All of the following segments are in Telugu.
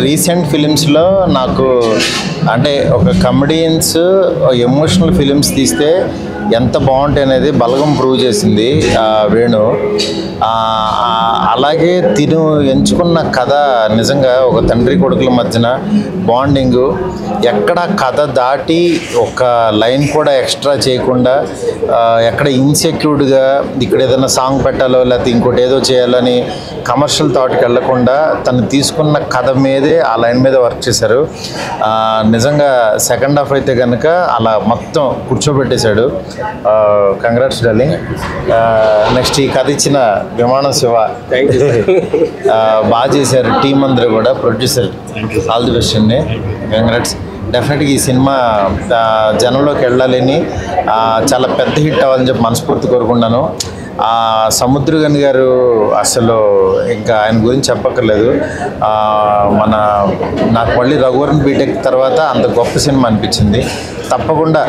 రీసెంట్ ఫిలిమ్స్లో నాకు అంటే ఒక కమెడియన్స్ ఎమోషనల్ ఫిలిమ్స్ తీస్తే ఎంత బాగుంటాయి అనేది బలగం ప్రూవ్ చేసింది వేణు. అలాగే తిను ఎంచుకున్న కథ నిజంగా ఒక తండ్రి కొడుకుల మధ్యన బాండింగు, ఎక్కడ కథ దాటి ఒక లైన్ కూడా ఎక్స్ట్రా చేయకుండా, ఎక్కడ ఇన్సెక్యూర్డ్గా ఇక్కడ ఏదైనా సాంగ్ పెట్టాలో లేకపోతే ఇంకోటి ఏదో చేయాలని కమర్షియల్ థాట్కి వెళ్లకుండా తను తీసుకున్న కథ మీదే ఆ లైన్ మీద వర్క్ చేశారు. నిజంగా సెకండ్ హాఫ్ అయితే కనుక అలా మొత్తం కూర్చోబెట్టేశాడు. Congrats darling. నెక్స్ట్ ఈ కథ ఇచ్చిన విమానం శివ బాగా చేశారు. టీం అందరూ కూడా, ప్రొడ్యూసర్ ఆల్ ది బెస్ట్ అండి. కంగ్రాట్స్. డెఫినెట్గా ఈ సినిమా జనంలోకి వెళ్ళాలని, చాలా పెద్ద హిట్ అవ్వాలని చెప్పి మనస్ఫూర్తి కోరుకున్నాను. సముద్రగని గారు అసలు ఇంకా ఆయన గురించి చెప్పక్కర్లేదు. నాకు మళ్ళీ రఘువరన్ బీటెక్ తర్వాత అంత గొప్ప సినిమా అనిపించింది. తప్పకుండా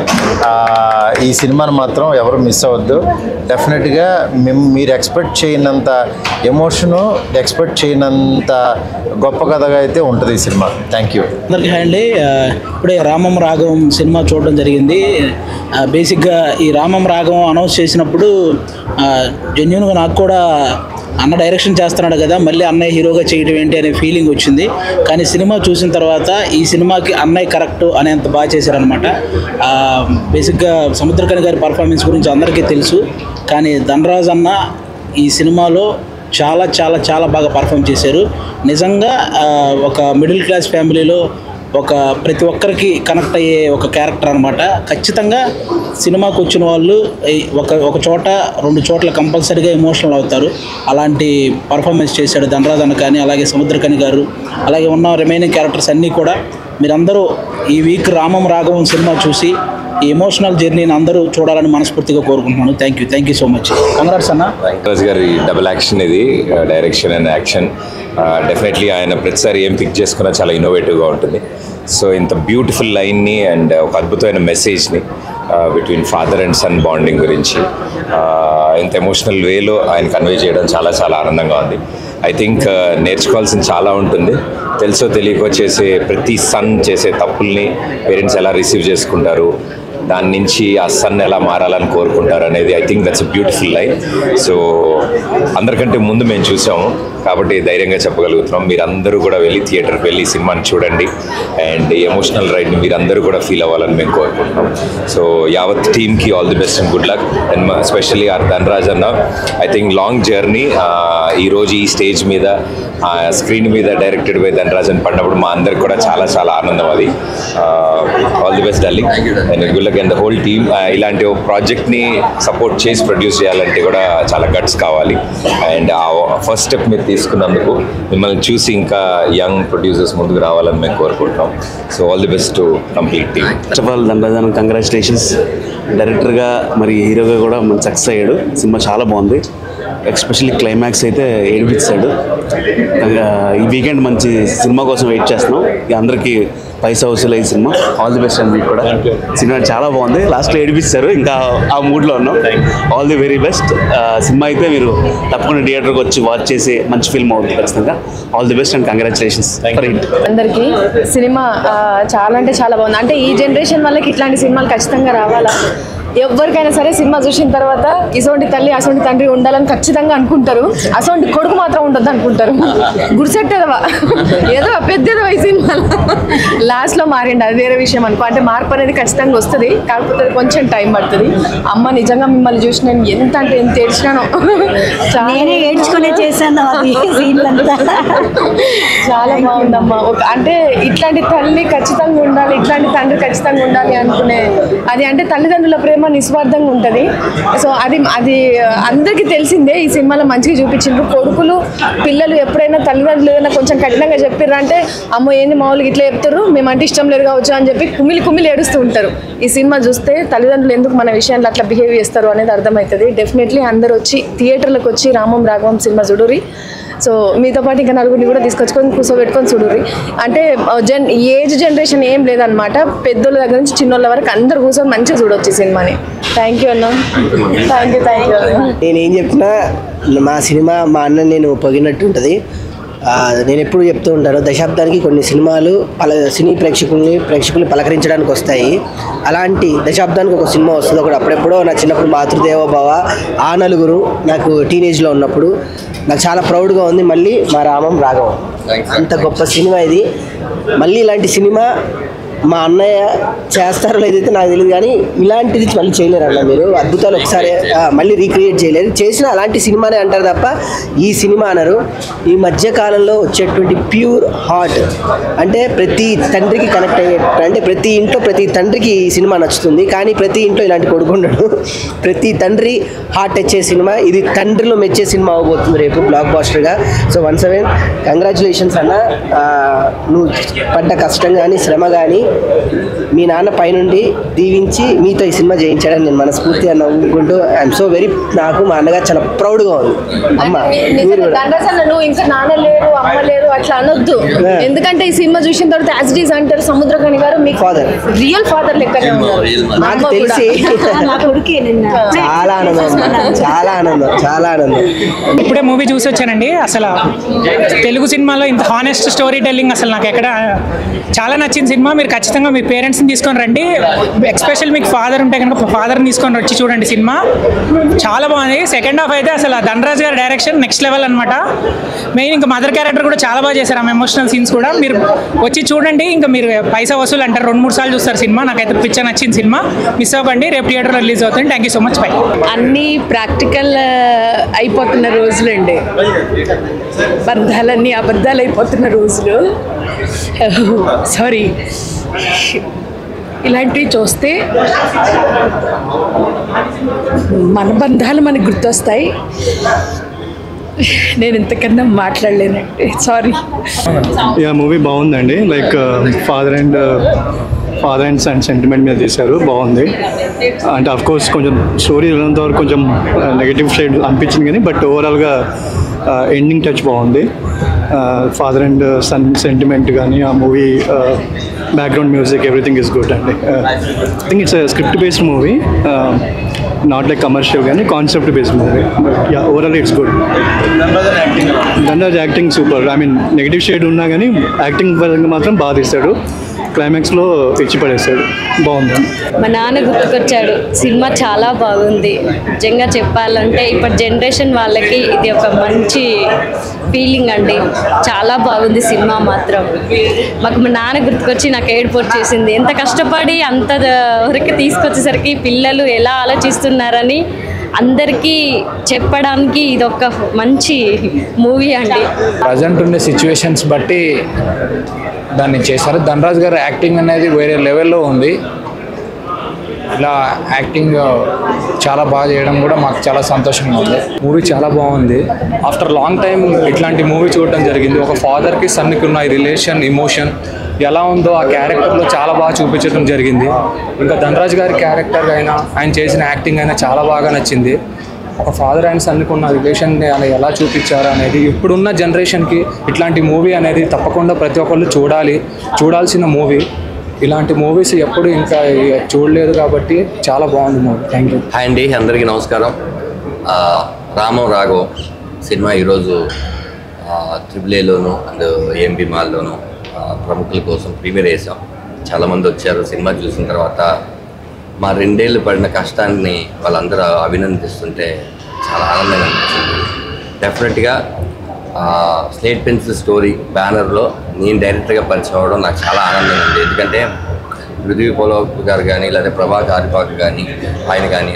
ఈ సినిమాను మాత్రం ఎవరు మిస్ అవ్వద్దు. డెఫినెట్గా మీరు ఎక్స్పెక్ట్ చేయనంత ఎమోషను, ఎక్స్పెక్ట్ చేయనంత గొప్ప కథగా అయితే ఉంటుంది ఈ సినిమా. Thank you. అందరికీ హాయ్ అండి. ఇప్పుడే రామం రాఘవం సినిమా చూడడం జరిగింది. బేసిక్గా ఈ రామం రాఘవం అనౌన్స్ చేసినప్పుడు జెన్యున్గా నాకు కూడా అన్న డైరెక్షన్ చేస్తున్నాడు కదా, మళ్ళీ అన్నయ్య హీరోగా చేయడం ఏంటి అనే ఫీలింగ్ వచ్చింది. కానీ సినిమా చూసిన తర్వాత ఈ సినిమాకి అన్నయ్య కరెక్ట్ అనేంత బాగా చేశారనమాట. బేసిక్గా సముద్రకని గారి పర్ఫార్మెన్స్ గురించి అందరికీ తెలుసు, కానీ ధనరాజ్ అన్న ఈ సినిమాలో చాలా చాలా చాలా బాగా పర్ఫామ్ చేశారు. నిజంగా ఒక మిడిల్ క్లాస్ ఫ్యామిలీలో ప్రతి ఒక్కరికి కనెక్ట్ అయ్యే ఒక క్యారెక్టర్ అనమాట. ఖచ్చితంగా సినిమాకి వచ్చిన వాళ్ళు ఒక చోట రెండు చోట్ల కంపల్సరీగా ఎమోషనల్ అవుతారు. అలాంటి పర్ఫార్మెన్స్ చేశాడు ధనరాజ్ అన్న కానీ, అలాగే సముద్రకని గారు, అలాగే ఉన్న రిమైనింగ్ క్యారెక్టర్స్ అన్నీ కూడా. మీరందరూ ఈ వీక్ రామం రాఘవం సినిమా చూసి ఈ ఎమోషనల్ జర్నీని అందరూ చూడాలని మనస్ఫూర్తిగా కోరుకుంటున్నాను. Thank you so much. Congrats అన్న. ధనరాజ్ గారి డబుల్ యాక్షన్ ఇది, డైరెక్షన్ అండ్ యాక్షన్. డెఫినెట్లీ ఆయన ప్రతిసారి ఏం పిక్ చేసుకున్నా చాలా ఇన్నోవేటివ్గా ఉంటుంది. సో ఇంత బ్యూటిఫుల్ లైన్ని అండ్ ఒక అద్భుతమైన మెసేజ్ని between father and son bonding గురించి ఇంత ఎమోషనల్ వేలో ఆయన కన్వే చేయడం చాలా చాలా ఆనందంగా ఉంది. ఐ థింక్ నేర్చుకోవాల్సింది చాలా ఉంటుంది. తెలుసో తెలియకో చేసే ప్రతి సన్ చేసే తప్పుల్ని పేరెంట్స్ ఎలా రిసీవ్ చేసుకుంటారు, దాని నుంచి ఆ సన్ ఎలా మారాలని కోరుకుంటారు అనేది I think that's a beautiful life. So అందరికంటే ముందు మేము చూసాము కాబట్టి ధైర్యంగా చెప్పగలుగుతున్నాం. మీరందరూ కూడా వెళ్ళి థియేటర్కి వెళ్ళి సినిమాని చూడండి అండ్ ఎమోషనల్ రైడ్ని మీరందరూ కూడా ఫీల్ అవ్వాలని మేము కోరుకుంటున్నాం. సో యావత్ టీమ్కి all the best and good luck. And especially R Dhanraj అన్న, ఐ థింక్ లాంగ్ జర్నీ. ఈరోజు ఈ స్టేజ్ మీద స్క్రీన్ మీద డైరెక్టెడ్ బై ధనరాజ్ అని పడినప్పుడు మా అందరికి కూడా చాలా చాలా ఆనందం. అది all the best darling and good luck. And the whole team ఇలాంటి ఒక ప్రాజెక్ట్ని సపోర్ట్ చేసి ప్రొడ్యూస్ చేయాలంటే కూడా చాలా గట్స్ కావాలి. అండ్ ఆ ఫస్ట్ స్టెప్ మీరు తీసుకున్నందుకు మిమ్మల్ని చూసి ఇంకా యంగ్ ప్రొడ్యూసర్స్ ముందుకు రావాలని మేము కోరుకుంటున్నాం. So all the best to complete team. First of all Dhanraj congratulations. డైరెక్టర్గా మరి హీరోగా కూడా మంచి సక్సెస్ అయ్యాడు. సినిమా చాలా బాగుంది. ఎస్పెషల్లీ క్లైమాక్స్ అయితే ఏడిపించాడు. ఈ వీకెండ్ మంచి సినిమా కోసం వెయిట్ చేస్తున్నాం. అందరికీ పైసా వసూలు అయ్యే cinema. All the best and మీకు కూడా. సినిమా చాలా బాగుంది. లాస్ట్లో ఏడిపిస్తారు, ఇంకా ఆ మూడ్లో ఉన్నాం. All the very best. Cinema అయితే మీరు తప్పకుండా థియేటర్కి వచ్చి వాచ్ చేసి మంచి ఫిల్మ్ అవుతుంది ఖచ్చితంగా. All the best and congratulations. అందరికీ సినిమా చాలా అంటే చాలా బాగుంది. అంటే ఈ జనరేషన్ వాళ్ళకి ఇట్లాంటి సినిమాలు ఖచ్చితంగా రావాలా. ఎవరికైనా సరే సినిమా చూసిన తర్వాత ఇసోంటి తల్లి అసోంటి తండ్రి ఉండాలని ఖచ్చితంగా అనుకుంటారు. అసోంటి కొడుకు మాత్రం ఉండొద్దు అనుకుంటారు. గుడిసెట్టేదవా ఏదో పెద్దదవా ఈ సినిమా లాస్ట్లో మారిండు, అది వేరే విషయం అనుకో. అంటే మార్పు అనేది ఖచ్చితంగా వస్తుంది, కాకపోతే కొంచెం టైం పడుతుంది. అమ్మ నిజంగా మిమ్మల్ని చూసి నేను ఎంత అంటే ఎంత ఏడ్చినాను. నేనే ఏడ్చుకునే చేశాను చాలా బాగుందమ్మా. అంటే ఇట్లాంటి తల్లి ఖచ్చితంగా ఉండాలి, ఇట్లాంటి తండ్రి ఖచ్చితంగా ఉండాలి అనుకునే అది. అంటే తల్లిదండ్రుల ప్రేమ నిస్వార్థంగా ఉంటుంది. సో అది అందరికీ తెలిసిందే. ఈ సినిమాలో మంచిగా చూపించిండ్రు. కొడుకులు పిల్లలు ఎప్పుడైనా తల్లిదండ్రులు ఏదైనా కొంచెం కఠినంగా చెప్పారంటే అమ్మో ఏంది మామూలుగా ఇట్లా చెప్తారు, మేమంటే ఇష్టం లేదు కావచ్చు అని చెప్పి కుమిలి ఏడుస్తూ ఉంటారు. ఈ సినిమా చూస్తే తల్లిదండ్రులు ఎందుకు మన విషయాల్లో అట్లా బిహేవ్ చేస్తారు అనేది అర్థమవుతుంది. డెఫినెట్లీ అందరూ వచ్చి థియేటర్లకు వచ్చి రామం రాఘవం సినిమా చూడుర్రి. సో మీతో పాటు ఇంకా నలుగురిని కూడా తీసుకొచ్చుకొని కూర్చోబెట్టుకొని చూడుర్రి. అంటే ఏజ్ జనరేషన్ ఏం లేదనమాట. పెద్దోళ్ళ దగ్గర నుంచి చిన్నోళ్ళ వరకు అందరు కూర్చొని మంచిగా చూడొచ్చు ఈ సినిమాని. థ్యాంక్ యూ అన్న. Thank you. నేనేం చెప్పినా మా సినిమా మా అన్న నేను పొగినట్టు ఉంటుంది. నేను ఎప్పుడు చెప్తూ ఉంటాను, దశాబ్దానికి కొన్ని సినిమాలు సినీ ప్రేక్షకుల్ని పలకరించడానికి వస్తాయి. అలాంటి దశాబ్దానికి ఒక సినిమా వస్తుంది. ఒకటి అప్పుడెప్పుడో నా చిన్నప్పుడు మాతృదేవో భవ, ఆ నలుగురు నాకు టీనేజ్లో ఉన్నప్పుడు నాకు చాలా ప్రౌడ్గా ఉంది. మళ్ళీ మా రామం రాఘవం, అంత గొప్ప సినిమా ఇది. మళ్ళీ ఇలాంటి సినిమా మా అన్నయ్య చేస్తారో లేదైతే నాకు తెలియదు, కానీ ఇలాంటిది మళ్ళీ చేయలేరు అన్న. మీరు అద్భుతాలు ఒకసారి మళ్ళీ రీక్రియేట్ చేయలేరు. చేసిన అలాంటి సినిమానే అంటారు తప్ప ఈ సినిమా అనరు. ఈ మధ్య కాలంలో వచ్చేటువంటి ప్యూర్ హార్ట్, అంటే ప్రతి తండ్రికి కనెక్ట్ అయ్యేట, అంటే ప్రతి ఇంట్లో ప్రతి తండ్రికి ఈ సినిమా నచ్చుతుంది. కానీ ప్రతి ఇంట్లో ఇలాంటి కొడుకు ఉండడు. ప్రతి తండ్రి హార్ట్ టచ్ సినిమా ఇది. తండ్రిలో మెచ్చే సినిమా అవబోతుంది రేపు బ్లాక్ బాస్టర్గా. సో వన్స్ అగైన్ కంగ్రాచులేషన్స్ అన్న. నువ్వు పడ్డ కష్టం కానీ శ్రమ కానీ మీ నాన్న పైనుండి దీవించి మీతో ఈ సినిమా చేయించాడని నేను మనస్ఫూర్తిగా నవ్వుకుంటూ ఐఎమ్ సో వెరీ, నాకు మా అన్నగారు చాలా ప్రౌడ్గా ఉంది. అమ్మ నువ్వు ఇంకా నాన్న లేరు అమ్మ లేరు అట్లా అనొద్దు. ఎందుకంటే ఈ సినిమా చూసిన తర్వాత యాజ్ ఇట్ ఈస్ అంటారు సముద్రకని గారు మీకు ఫాదర్, రియల్ ఫాదర్ లెక్కనే ఉన్నారు. నాకు తెలిసి చాలా ఆనందం, చాలా ఆనందం, చాలా ఆనందం. ఇప్పుడే మూవీ చూసి వచ్చానండి. అసలు తెలుగు సినిమాలో ఇంత హానెస్ట్ స్టోరీ టెల్లింగ్ అసలు నాకు ఎక్కడ చాలా నచ్చిన సినిమా. మీరు ఖచ్చితంగా మీ పేరెంట్స్ని తీసుకొని రండి. ఎస్పెషల్ మీకు ఫాదర్ ఉంటే కనుక ఫాదర్ని తీసుకొని వచ్చి చూడండి. సినిమా చాలా బాగుంది. సెకండ్ హాఫ్ అయితే అసలు ధనరాజ్ గారి డైరెక్షన్ నెక్స్ట్ లెవెల్ అనమాట. మెయిన్ ఇంకా మదర్ క్యారెక్టర్ కూడా చాలా బాగా చేశారు. ఆమె ఎమోషనల్ సీన్స్ కూడా మీరు వచ్చి చూడండి. ఇంకా మీరు పైసా వసూలు అంటారు, 2-3 సార్లు చూస్తారు సినిమా. నాకైతే పిక్చర్ నచ్చిన సినిమా. మిస్ అవ్వకండి, రేపు థియేటర్లో రిలీజ్ అవుతుంది. Thank you so much. By. అన్నీ ప్రాక్టికల్ అయిపోతున్న రోజులండి. బంధాలన్నీ అబద్ధాలు అయిపోతున్న రోజులు. సారీ, ఇలాంటివి చూస్తే మన బంధాలు మనకు గుర్తొస్తాయి. నేను ఇంతకన్నా మాట్లాడలేనండి, సారీ. మూవీ బాగుందండి. Like father and son sentiment మీద తీశారు, బాగుంది. అంటే అఫ్ కోర్స్ కొంచెం స్టోరీ వెళ్ళినంత వరకు కొంచెం నెగటివ్ షేడ్ అనిపించింది, కానీ బట్ ఓవరాల్గా ఎండింగ్ టచ్ బాగుంది. ఫాదర్ అండ్ సన్ సెంటిమెంట్ కానీ ఆ movie background music everything is good అండి. I think it's script based movie, not like commercial కానీ concept based movie. Yeah, overall it's good. Dhanraj acting super. I mean negative shade ఉన్నా కానీ యాక్టింగ్ పరంగా మాత్రం బాగా తీస్తాడు. క్లైమాక్స్లో ఇచ్చి పడేస్తాడు, బాగుంది. మా నాన్న గుర్తుకొచ్చాడు. సినిమా చాలా బాగుంది. నిజంగా చెప్పాలంటే ఇప్పటి జనరేషన్ వాళ్ళకి ఇది ఒక మంచి ఫీలింగ్ అండి. చాలా బాగుంది సినిమా మాత్రం. మాకు మా నాన్న గుర్తుకొచ్చి నాకు ఏడుపు వచ్చేసింది. ఎంత కష్టపడి అంత వరకు తీసుకొచ్చేసరికి పిల్లలు ఎలా ఆలోచిస్తున్నారని అందరికీ చెప్పడానికి ఇది ఒక మంచి మూవీ అండి. ప్రజెంట్ ఉండే సిచ్యువేషన్స్ బట్టి దాన్ని చేశారు. ధనరాజ్ గారు యాక్టింగ్ అనేది వేరే లెవెల్లో ఉంది. ఇలా యాక్టింగ్ చాలా బాగా చేయడం కూడా మాకు చాలా సంతోషంగా ఉంది. మూవీ చాలా బాగుంది. ఆఫ్టర్ లాంగ్ టైం ఇట్లాంటి మూవీ చూడటం జరిగింది. ఒక ఫాదర్కి సన్కి ఉన్న ఈ రిలేషన్, ఇమోషన్ ఎలా ఉందో ఆ క్యారెక్టర్లో చాలా బాగా చూపించడం జరిగింది. ఇంకా ధనరాజ్ గారి క్యారెక్టర్ అయినా ఆయన చేసిన యాక్టింగ్ అయినా చాలా బాగా నచ్చింది. ఒక ఫాదర్ అండ్ సన్కి ఉన్న రిలేషన్ని అలా ఎలా చూపించారు అనేది ఇప్పుడున్న జనరేషన్కి ఇట్లాంటి మూవీ అనేది తప్పకుండా ప్రతి ఒక్కళ్ళు చూడాల్సిన మూవీ. ఇలాంటి మూవీస్ ఎప్పుడు ఇంకా చూడలేదు కాబట్టి చాలా బాగుంది మూవీ. Thank you. హాయ్ అండి, అందరికీ నమస్కారం. రామం రాఘవం సినిమా ఈరోజు AAAలోను అండ్ AMB మాల్లోను ప్రముఖుల కోసం ప్రీమియర్ చేసాం. చాలామంది వచ్చారు. సినిమా చూసిన తర్వాత మా 2 ఏళ్ళు పడిన కష్టాన్ని వాళ్ళందరూ అభినందిస్తుంటే చాలా ఆనందంగా అనిపించింది. డెఫినెట్గా స్లేట్ పెన్సిల్ స్టోరీ బ్యానర్లో నేను డైరెక్టర్గా పరిచయం అవ్వడం నాకు చాలా ఆనందంగా ఉంది. ఎందుకంటే పృథ్వీ పోలవరపు గారు కానీ లేదా ప్రభా కారిపాక కానీ ఆయన కానీ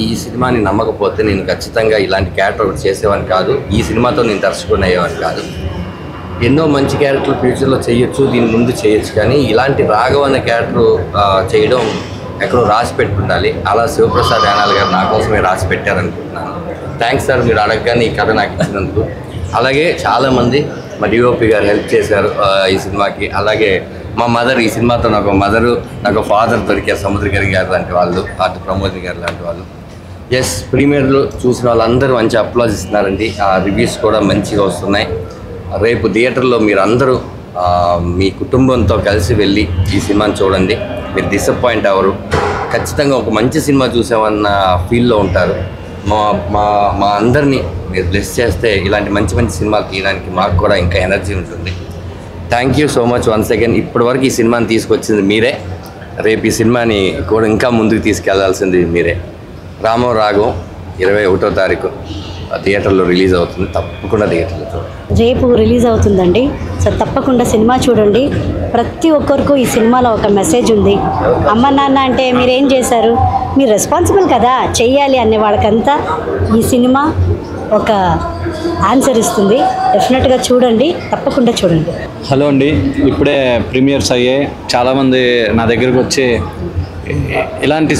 ఈ సినిమాని నమ్మకపోతే నేను ఖచ్చితంగా ఇలాంటి క్యారెక్టర్ ఒకటి చేసేవాడిని కాదు. ఈ సినిమాతో నేను దర్శకుడిని అయ్యేవాడిని కాదు. ఎన్నో మంచి క్యారెక్టర్లు ఫ్యూచర్లో చేయొచ్చు, దీని ముందు చేయొచ్చు, కానీ ఇలాంటి రాఘవ్ అనే క్యారెక్టర్ చేయడం ఎక్కడో రాసి పెట్టుండాలి. అలా శివప్రసాద్ యానాల్ గారు నా కోసమే రాసి పెట్టారనుకుంటున్నాను. థ్యాంక్స్ సార్, మీరు అడగగానే ఈ కథ నాకు ఇచ్చినందుకు. అలాగే చాలామంది మా DOP గారు హెల్ప్ చేశారు ఈ సినిమాకి. అలాగే మా మదర్, ఈ సినిమాతో నాకు మదరు, నాకు ఫాదర్ దొరికారు, సముద్రకరి గారు లాంటి వాళ్ళు, అటు ప్రమోద్ గారు లాంటి వాళ్ళు. ఎస్, ప్రీమియర్లో చూసిన వాళ్ళందరూ మంచి అప్లాజ్ ఇస్తున్నారండి. ఆ రివ్యూస్ కూడా మంచిగా వస్తున్నాయి. రేపు థియేటర్లో మీరు అందరూ మీ కుటుంబంతో కలిసి వెళ్ళి ఈ సినిమాని చూడండి. మీరు డిసప్పాయింట్ అవ్వరు. ఖచ్చితంగా ఒక మంచి సినిమా చూసామన్న ఫీల్లో ఉంటారు. మా మా మా అందరినీ మీరు బ్లెస్ చేస్తే ఇలాంటి మంచి మంచి సినిమాలు తీయడానికి మాకు కూడా ఇంకా ఎనర్జీ ఉంటుంది. Thank you so much once again. ఇప్పటివరకు ఈ సినిమాని తీసుకొచ్చింది మీరే, రేపు ఈ సినిమాని కూడా ఇంకా ముందుకు తీసుకెళ్లాల్సింది మీరే. రామం రాఘవం 21వ తారీఖు థియేటర్లో రిలీజ్ అవుతుంది, తప్పకుండా థియేటర్లో చూడండి. రేపు రిలీజ్ అవుతుందండి. సో తప్పకుండా సినిమా చూడండి. ప్రతి ఒక్కరికి ఈ సినిమాలో ఒక మెసేజ్ ఉంది. అమ్మ నాన్న అంటే మీరేం చేశారు, మీరు రెస్పాన్సిబుల్ కదా, చెయ్యాలి అనే వాళ్ళకంతా ఈ సినిమా ఒక ఆన్సర్ ఇస్తుంది. డెఫినెట్గా చూడండి, తప్పకుండా చూడండి. హలో అండి, ఇప్పుడే ప్రీమియర్స్ అయ్యాయి. చాలామంది నా దగ్గరకు వచ్చి ఇలాంటి